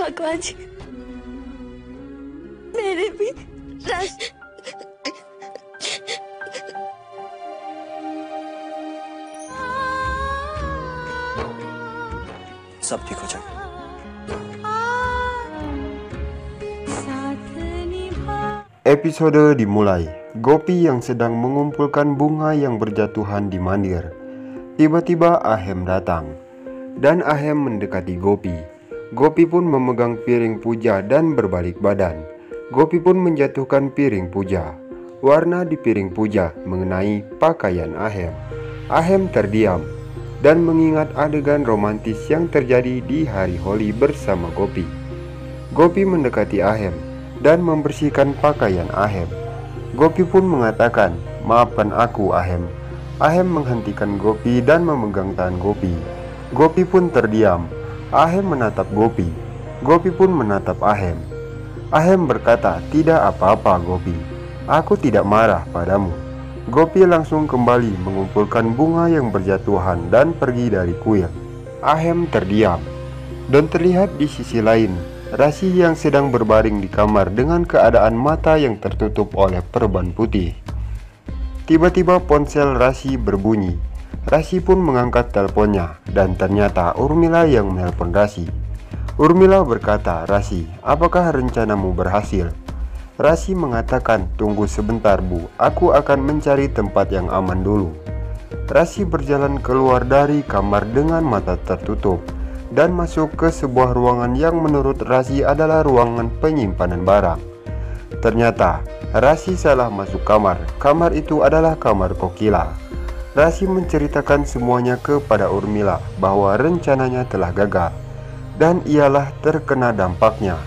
भगवान जी, मेरे भी रस। सब ठीक हो जाएगा। Episode dimulai. Gopi yang sedang mengumpulkan bunga yang berjatuhan di mandir. Tiba-tiba Ahem datang, dan Ahem mendekati Gopi. Gopi pun memegang piring puja dan berbalik badan. Gopi pun menjatuhkan piring puja. Warna di piring puja mengenai pakaian Ahem. Ahem terdiam dan mengingat adegan romantis yang terjadi di hari Holi bersama Gopi. Gopi mendekati Ahem dan membersihkan pakaian Ahem. Gopi pun mengatakan, "Maafkan aku, Ahem." Ahem menghentikan Gopi dan memegang tangan Gopi. Gopi pun terdiam. Ahem menatap Gopi. Gopi pun menatap Ahem. Ahem berkata, "Tidak apa-apa, Gopi. Aku tidak marah padamu." Gopi langsung kembali mengumpulkan bunga yang berjatuhan dan pergi dari kuil. Ahem terdiam, dan terlihat di sisi lain Rasi yang sedang berbaring di kamar dengan keadaan mata yang tertutup oleh perban putih. Tiba-tiba ponsel Rasi berbunyi. Rasi pun mengangkat teleponnya, dan ternyata Urmila yang menelpon Rasi. Urmila berkata, "Rasi, apakah rencanamu berhasil?" Rasi mengatakan, "Tunggu sebentar, Bu, aku akan mencari tempat yang aman dulu." Rasi berjalan keluar dari kamar dengan mata tertutup dan masuk ke sebuah ruangan yang menurut Rasi adalah ruangan penyimpanan barang. Ternyata Rasi salah masuk kamar. Kamar itu adalah kamar Kokila. Rasi menceritakan semuanya kepada Urmila bahwa rencananya telah gagal dan ialah terkena dampaknya.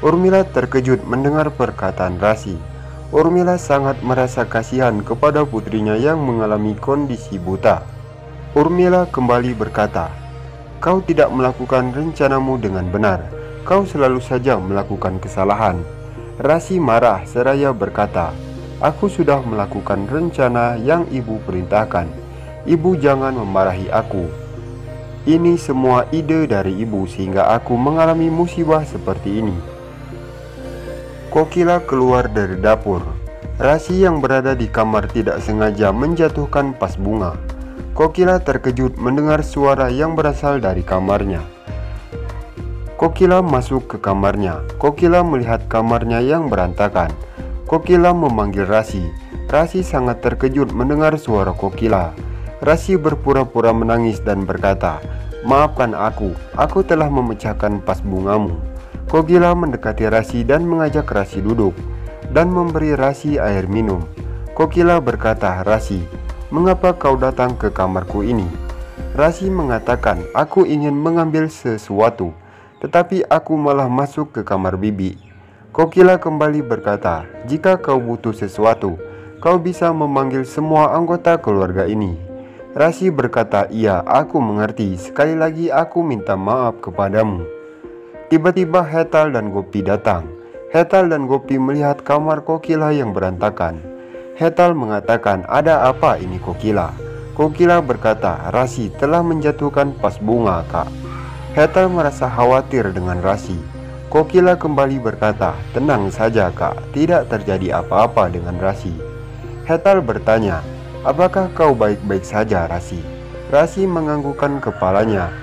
Urmila terkejut mendengar perkataan Rasi. Urmila sangat merasa kasihan kepada putrinya yang mengalami kondisi buta. Urmila kembali berkata, "Kau tidak melakukan rencanamu dengan benar. Kau selalu saja melakukan kesalahan." Rasi marah seraya berkata, "Aku sudah melakukan rencana yang ibu perintahkan. Ibu jangan memarahi aku. Ini semua ide dari ibu sehingga aku mengalami musibah seperti ini." Kokila keluar dari dapur. Rasi yang berada di kamar tidak sengaja menjatuhkan vas bunga. Kokila terkejut mendengar suara yang berasal dari kamarnya. Kokila masuk ke kamarnya. Kokila melihat kamarnya yang berantakan. Kokila memanggil Rasi. Rasi sangat terkejut mendengar suara Kokila. Rasi berpura-pura menangis dan berkata, "Maafkan aku telah memecahkan vas bungamu." Kokila mendekati Rasi dan mengajak Rasi duduk dan memberi Rasi air minum. Kokila berkata, "Rasi, mengapa kau datang ke kamarku ini?" Rasi mengatakan, "Aku ingin mengambil sesuatu, tetapi aku malah masuk ke kamar bibi." Kokila kembali berkata, "Jika kau butuh sesuatu, kau bisa memanggil semua anggota keluarga ini." Rasi berkata, "Iya, aku mengerti. Sekali lagi aku minta maaf kepadamu." Tiba-tiba Hetal dan Gopi datang. Hetal dan Gopi melihat kamar Kokila yang berantakan. Hetal mengatakan, "Ada apa ini, Kokila?" Kokila berkata, "Rasi telah menjatuhkan vas bunga, Kak." Hetal merasa khawatir dengan Rasi. Kokila kembali berkata, "Tenang saja, Kak, tidak terjadi apa-apa dengan Rasi." Hetal bertanya, "Apakah kau baik-baik saja, Rasi?" Rasi menganggukkan kepalanya.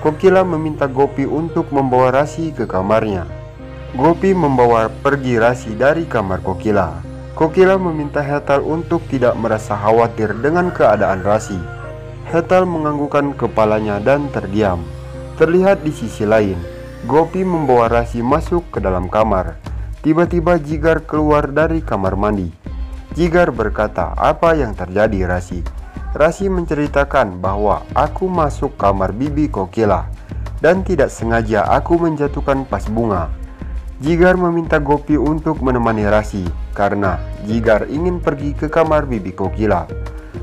Kokila meminta Gopi untuk membawa Rasi ke kamarnya. Gopi membawa pergi Rasi dari kamar Kokila. Kokila meminta Hetal untuk tidak merasa khawatir dengan keadaan Rasi. Hetal menganggukkan kepalanya dan terdiam. Terlihat di sisi lain, Gopi membawa Rasi masuk ke dalam kamar. Tiba-tiba Jigar keluar dari kamar mandi. Jigar berkata, "Apa yang terjadi, Rasi?" Rasi menceritakan bahwa, "Aku masuk kamar bibi Kokila dan tidak sengaja aku menjatuhkan vas bunga." Jigar meminta Gopi untuk menemani Rasi karena Jigar ingin pergi ke kamar bibi Kokila.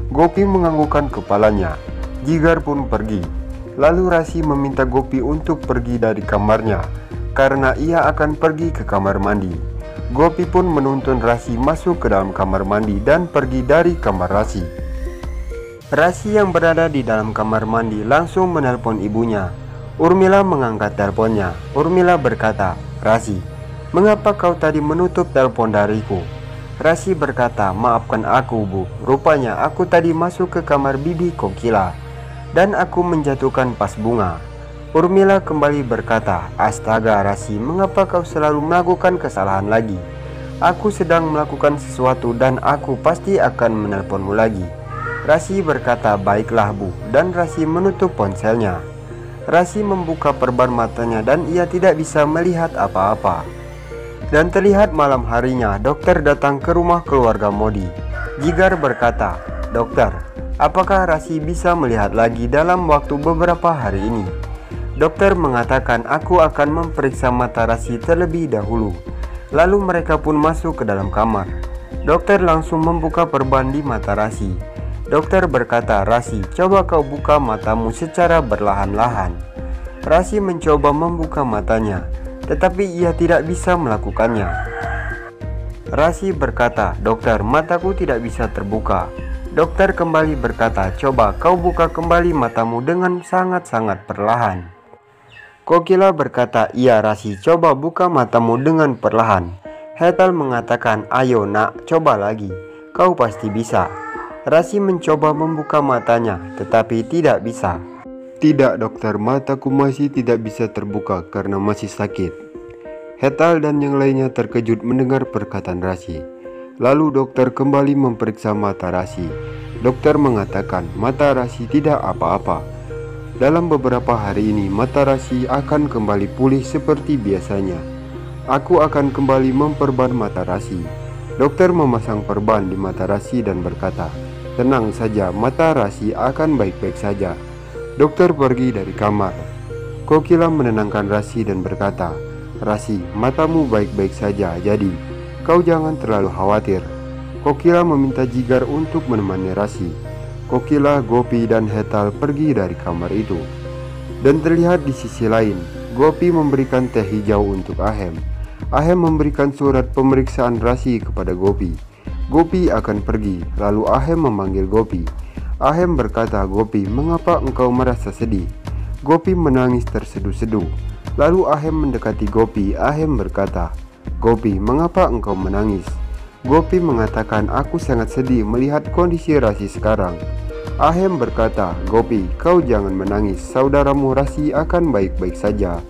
Gopi menganggukkan kepalanya. Jigar pun pergi. Lalu Rasi meminta Gopi untuk pergi dari kamarnya karena ia akan pergi ke kamar mandi. Gopi pun menuntun Rasi masuk ke dalam kamar mandi dan pergi dari kamar Rasi. Rasi yang berada di dalam kamar mandi langsung menelpon ibunya. Urmila mengangkat teleponnya. Urmila berkata, "Rasi, mengapa kau tadi menutup telepon dariku?" Rasi berkata, "Maafkan aku, Bu. Rupanya aku tadi masuk ke kamar Bibi Kokila dan aku menjatuhkan pas bunga." Urmila kembali berkata, "Astaga Rasi, mengapa kau selalu melakukan kesalahan lagi? Aku sedang melakukan sesuatu dan aku pasti akan menelponmu lagi." Rasi berkata, "Baiklah Bu," dan Rasi menutup ponselnya. Rasi membuka perban matanya dan ia tidak bisa melihat apa-apa. Dan terlihat malam harinya dokter datang ke rumah keluarga Modi. Jigar berkata, "Dokter, apakah Rasi bisa melihat lagi dalam waktu beberapa hari ini?" Dokter mengatakan, "Aku akan memeriksa mata Rasi terlebih dahulu." Lalu mereka pun masuk ke dalam kamar. Dokter langsung membuka perban di mata Rasi. Dokter berkata, "Rasi, coba kau buka matamu secara berlahan-lahan." Rasi mencoba membuka matanya, tetapi ia tidak bisa melakukannya. Rasi berkata, "Dokter, mataku tidak bisa terbuka." Dokter kembali berkata, "Coba kau buka kembali matamu dengan sangat-sangat perlahan." Kokila berkata, "Iya Rasi, coba buka matamu dengan perlahan." Hetal mengatakan, "Ayo nak, coba lagi, kau pasti bisa." Rasi mencoba membuka matanya, tetapi tidak bisa. "Tidak dokter, mataku masih tidak bisa terbuka karena masih sakit." Hetal dan yang lainnya terkejut mendengar perkataan Rasi. Lalu dokter kembali memeriksa mata Rasi. Dokter mengatakan mata Rasi tidak apa-apa. Dalam beberapa hari ini mata Rasi akan kembali pulih seperti biasanya. Aku akan kembali memperban mata Rasi. Dokter memasang perban di mata Rasi dan berkata, "Tenang saja, mata Rasi akan baik-baik saja." Dokter pergi dari kamar. Kokila menenangkan Rasi dan berkata, "Rasi, matamu baik-baik saja, jadi kau jangan terlalu khawatir." Kokila meminta Jigar untuk menemani Rasi. Kokila, Gopi, dan Hetal pergi dari kamar itu. Dan terlihat di sisi lain, Gopi memberikan teh hijau untuk Ahem. Ahem memberikan surat pemeriksaan Rasi kepada Gopi. Gopi akan pergi, lalu Ahem memanggil Gopi. Ahem berkata, "Gopi, mengapa engkau merasa sedih?" Gopi menangis terseduh-seduh. Lalu Ahem mendekati Gopi. Ahem berkata, "Gopi, mengapa engkau menangis?" Gopi mengatakan, "Aku sangat sedih melihat kondisi Rasi sekarang." Ahem berkata, "Gopi, kau jangan menangis, saudaramu Rasi akan baik-baik saja."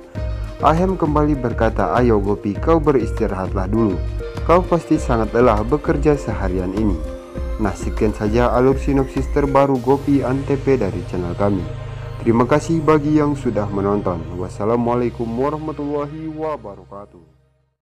Ahem kembali berkata, "Ayo Gopi, kau beristirahatlah dulu. Kau pasti sangat lelah bekerja seharian ini." Nah, sekian saja alur sinopsis terbaru Gopi Antv dari channel kami. Terima kasih bagi yang sudah menonton. Wassalamualaikum warahmatullahi wabarakatuh.